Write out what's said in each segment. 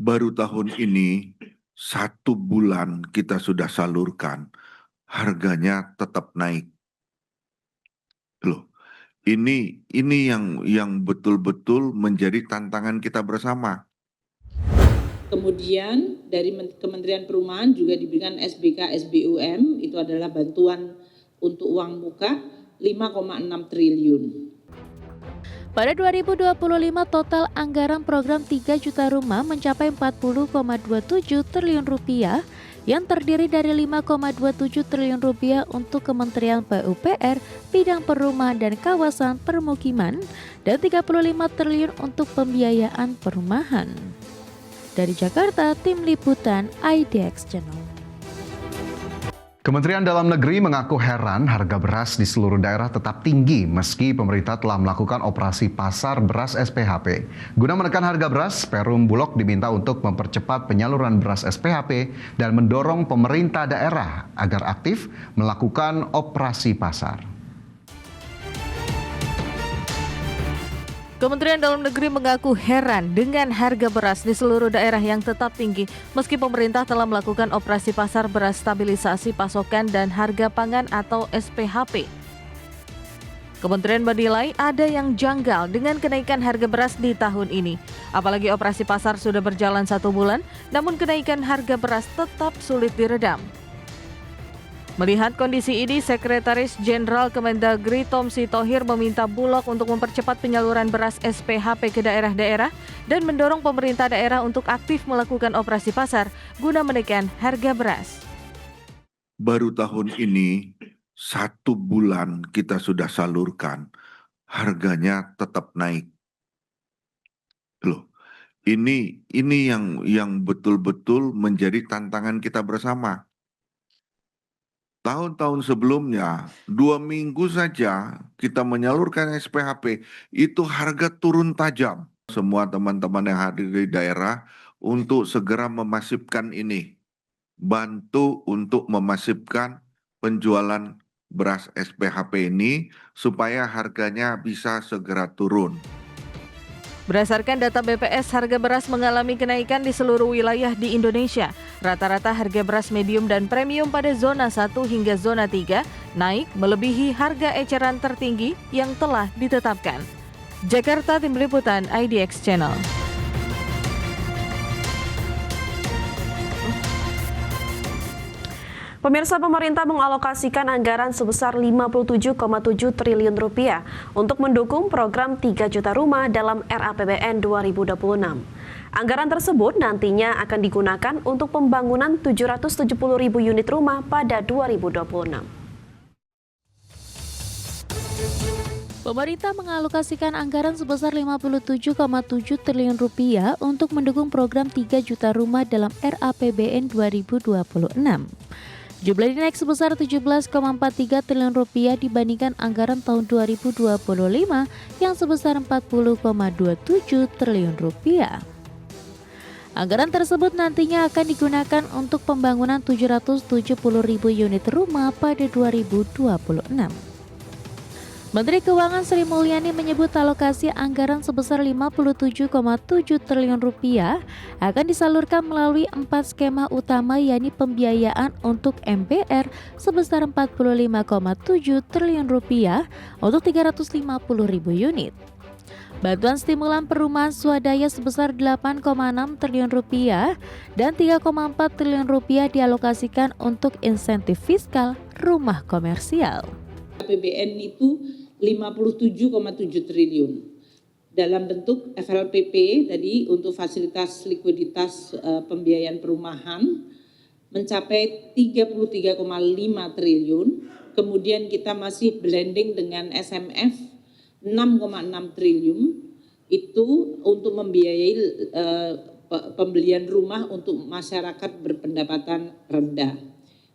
baru tahun ini 1 bulan kita sudah salurkan, harganya tetap naik. Loh, ini yang betul-betul menjadi tantangan kita bersama. Kemudian dari Kementerian Perumahan juga diberikan SBK SBUM, itu adalah bantuan untuk uang muka 5,6 triliun. Pada 2025 total anggaran program 3 juta rumah mencapai 40,27 triliun rupiah yang terdiri dari 5,27 triliun rupiah untuk Kementerian PUPR bidang perumahan dan kawasan permukiman dan 35 triliun untuk pembiayaan perumahan. Dari Jakarta, Tim Liputan IDX Channel. Kementerian Dalam Negeri mengaku heran harga beras di seluruh daerah tetap tinggi meski pemerintah telah melakukan operasi pasar beras SPHP. Guna menekan harga beras, Perum Bulog diminta untuk mempercepat penyaluran beras SPHP dan mendorong pemerintah daerah agar aktif melakukan operasi pasar. Kementerian Dalam Negeri mengaku heran dengan harga beras di seluruh daerah yang tetap tinggi meski pemerintah telah melakukan operasi pasar beras stabilisasi pasokan dan harga pangan atau SPHP. Kementerian menilai ada yang janggal dengan kenaikan harga beras di tahun ini. Apalagi operasi pasar sudah berjalan 1 bulan, namun kenaikan harga beras tetap sulit diredam. Melihat kondisi ini, Sekretaris Jenderal Kemendagri Tomsi Thohir meminta Bulog untuk mempercepat penyaluran beras SPHP ke daerah-daerah dan mendorong pemerintah daerah untuk aktif melakukan operasi pasar guna menekan harga beras. Baru tahun ini 1 bulan kita sudah salurkan, harganya tetap naik. Loh, ini yang betul-betul menjadi tantangan kita bersama. Tahun-tahun sebelumnya, 2 minggu saja kita menyalurkan SPHP, itu harga turun tajam. Semua teman-teman yang hadir di daerah untuk segera memasifkan ini. Bantu untuk memasifkan penjualan beras SPHP ini supaya harganya bisa segera turun. Berdasarkan data BPS, harga beras mengalami kenaikan di seluruh wilayah di Indonesia. Rata-rata harga beras medium dan premium pada zona 1 hingga zona 3 naik melebihi harga eceran tertinggi yang telah ditetapkan. Jakarta, Tim Liputan IDX Channel. Pemirsa, pemerintah mengalokasikan anggaran sebesar 57,7 triliun rupiah untuk mendukung program 3 juta rumah dalam RAPBN 2026. Anggaran tersebut nantinya akan digunakan untuk pembangunan 770.000 unit rumah pada 2026. Pemerintah mengalokasikan anggaran sebesar 57,7 triliun rupiah untuk mendukung program 3 juta rumah dalam RAPBN 2026. Jumlah ini naik sebesar 17,43 triliun rupiah dibandingkan anggaran tahun 2025 yang sebesar 40,27 triliun rupiah. Anggaran tersebut nantinya akan digunakan untuk pembangunan 770.000 unit rumah pada 2026. Menteri Keuangan Sri Mulyani menyebut alokasi anggaran sebesar 57,7 triliun rupiah akan disalurkan melalui 4 skema utama, yakni pembiayaan untuk MPR sebesar 45,7 triliun rupiah untuk 350.000 unit. Bantuan stimulan perumahan swadaya sebesar 8,6 triliun rupiah dan 3,4 triliun rupiah dialokasikan untuk insentif fiskal rumah komersial. APBN itu 57,7 triliun dalam bentuk FLPP tadi untuk fasilitas likuiditas pembiayaan perumahan mencapai 33,5 triliun. Kemudian kita masih blending dengan SMF 6,6 triliun itu untuk membiayai pembelian rumah untuk masyarakat berpendapatan rendah.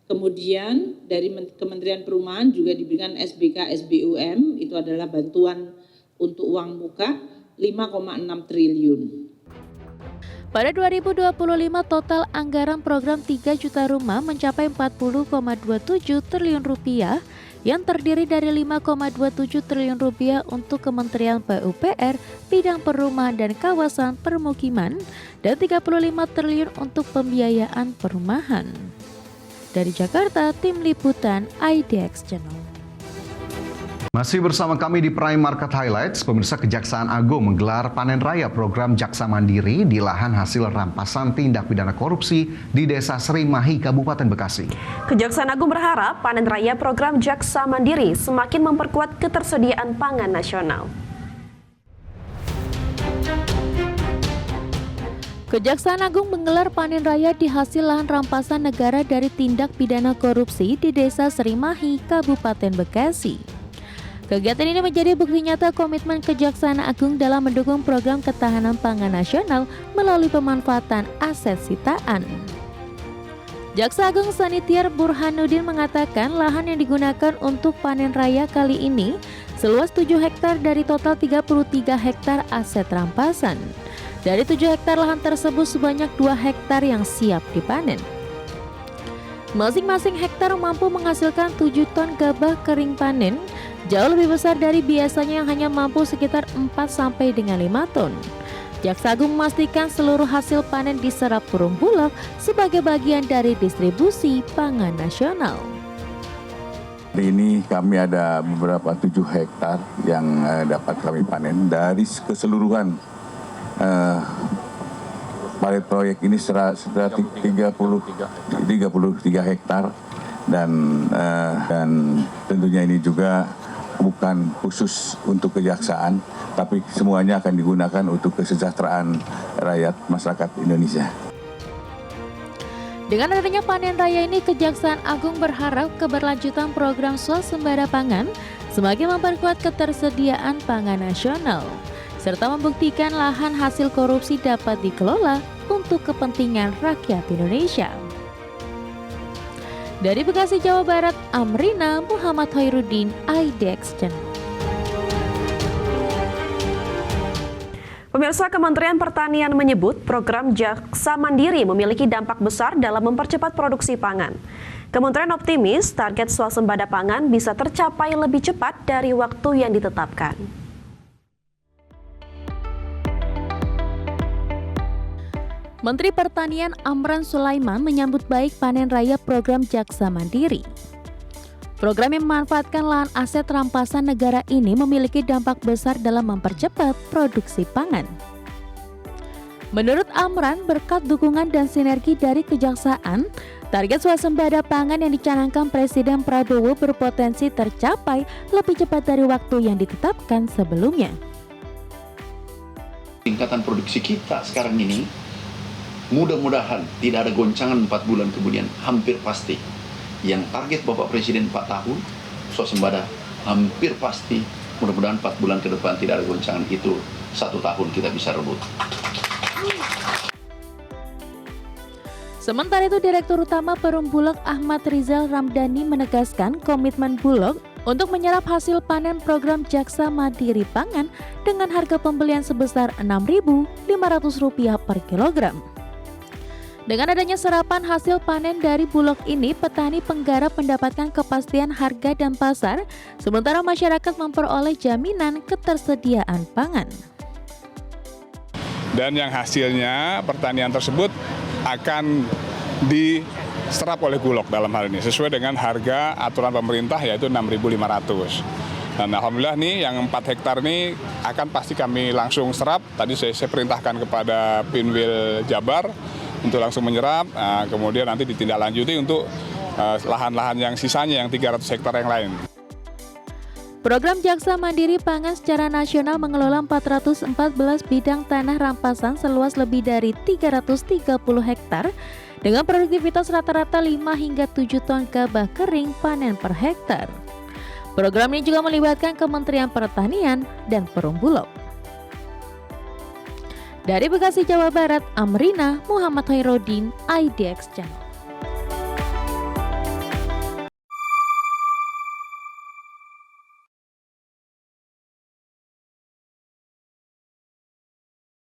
Kemudian dari Kementerian Perumahan juga diberikan SBK SBUM, itu adalah bantuan untuk uang muka 5,6 triliun. Pada 2025 total anggaran program 3 juta rumah mencapai 40,27 triliun rupiah yang terdiri dari 5,27 triliun rupiah untuk Kementerian PUPR, bidang perumahan dan kawasan permukiman, dan 35 triliun untuk pembiayaan perumahan. Dari Jakarta, Tim Liputan IDX Channel. Masih bersama kami di Prime Market Highlights, pemirsa, Kejaksaan Agung menggelar panen raya program Jaksa Mandiri di lahan hasil rampasan tindak pidana korupsi di Desa Serimahi, Kabupaten Bekasi. Kejaksaan Agung berharap panen raya program Jaksa Mandiri semakin memperkuat ketersediaan pangan nasional. Kejaksaan Agung menggelar panen raya di hasil lahan rampasan negara dari tindak pidana korupsi di Desa Serimahi, Kabupaten Bekasi. Kegiatan ini menjadi bukti nyata komitmen Kejaksaan Agung dalam mendukung program ketahanan pangan nasional melalui pemanfaatan aset sitaan. Jaksa Agung Sanitiar Burhanuddin mengatakan lahan yang digunakan untuk panen raya kali ini seluas 7 hektar dari total 33 hektar aset rampasan. Dari 7 hektar lahan tersebut sebanyak 2 hektar yang siap dipanen. Masing-masing hektar mampu menghasilkan 7 ton gabah kering panen, jauh lebih besar dari biasanya yang hanya mampu sekitar 4 sampai dengan 5 ton. Jaksa Agung memastikan seluruh hasil panen diserap Perumbulok sebagai bagian dari distribusi pangan nasional. Hari ini kami ada beberapa 7 hektar yang dapat kami panen dari keseluruhan proyek ini 33 hektar dan tentunya ini juga bukan khusus untuk kejaksaan, tapi semuanya akan digunakan untuk kesejahteraan rakyat masyarakat Indonesia. Dengan adanya panen raya ini, Kejaksaan Agung berharap keberlanjutan program swasembada pangan semakin memperkuat ketersediaan pangan nasional, serta membuktikan lahan hasil korupsi dapat dikelola untuk kepentingan rakyat Indonesia. Dari Bekasi, Jawa Barat, Amrina Muhammad Hoirudin, IDX Channel. Pemirsa, Kementerian Pertanian menyebut program Jaksa Mandiri memiliki dampak besar dalam mempercepat produksi pangan. Kementerian optimis target swasembada pangan bisa tercapai lebih cepat dari waktu yang ditetapkan. Menteri Pertanian Amran Sulaiman menyambut baik panen raya program Jaksa Mandiri. Program yang memanfaatkan lahan aset rampasan negara ini memiliki dampak besar dalam mempercepat produksi pangan. Menurut Amran, berkat dukungan dan sinergi dari Kejaksaan, target swasembada pangan yang dicanangkan Presiden Prabowo berpotensi tercapai lebih cepat dari waktu yang ditetapkan sebelumnya. Tingkatan produksi kita sekarang ini mudah-mudahan tidak ada goncangan 4 bulan kemudian, hampir pasti. Yang target Bapak Presiden 4 tahun, swasembada hampir pasti, mudah-mudahan 4 bulan ke depan tidak ada goncangan, itu 1 tahun kita bisa rebut. Sementara itu, Direktur Utama Perumbulok Ahmad Rizal Ramdhani menegaskan komitmen Bulog untuk menyerap hasil panen program Jaksa Mandiri Pangan dengan harga pembelian sebesar Rp6.500 per kilogram. Dengan adanya serapan hasil panen dari Bulog ini, petani penggarap mendapatkan kepastian harga dan pasar, sementara masyarakat memperoleh jaminan ketersediaan pangan. Dan yang hasilnya pertanian tersebut akan diserap oleh Bulog dalam hal ini, sesuai dengan harga aturan pemerintah yaitu Rp6.500. Dan alhamdulillah nih yang 4 hektar ini akan pasti kami langsung serap. Tadi saya perintahkan kepada Pinwil Jabar untuk langsung menyerap, kemudian nanti ditindaklanjuti untuk lahan-lahan yang sisanya yang 300 hektar yang lain. Program Jaksa Mandiri Pangan secara nasional mengelola 414 bidang tanah rampasan seluas lebih dari 330 hektar dengan produktivitas rata-rata 5 hingga 7 ton gabah kering panen per hektar. Program ini juga melibatkan Kementerian Pertanian dan Perumbulok. Dari Bekasi, Jawa Barat, Amrina Muhammad Hoirudin, IDX Channel.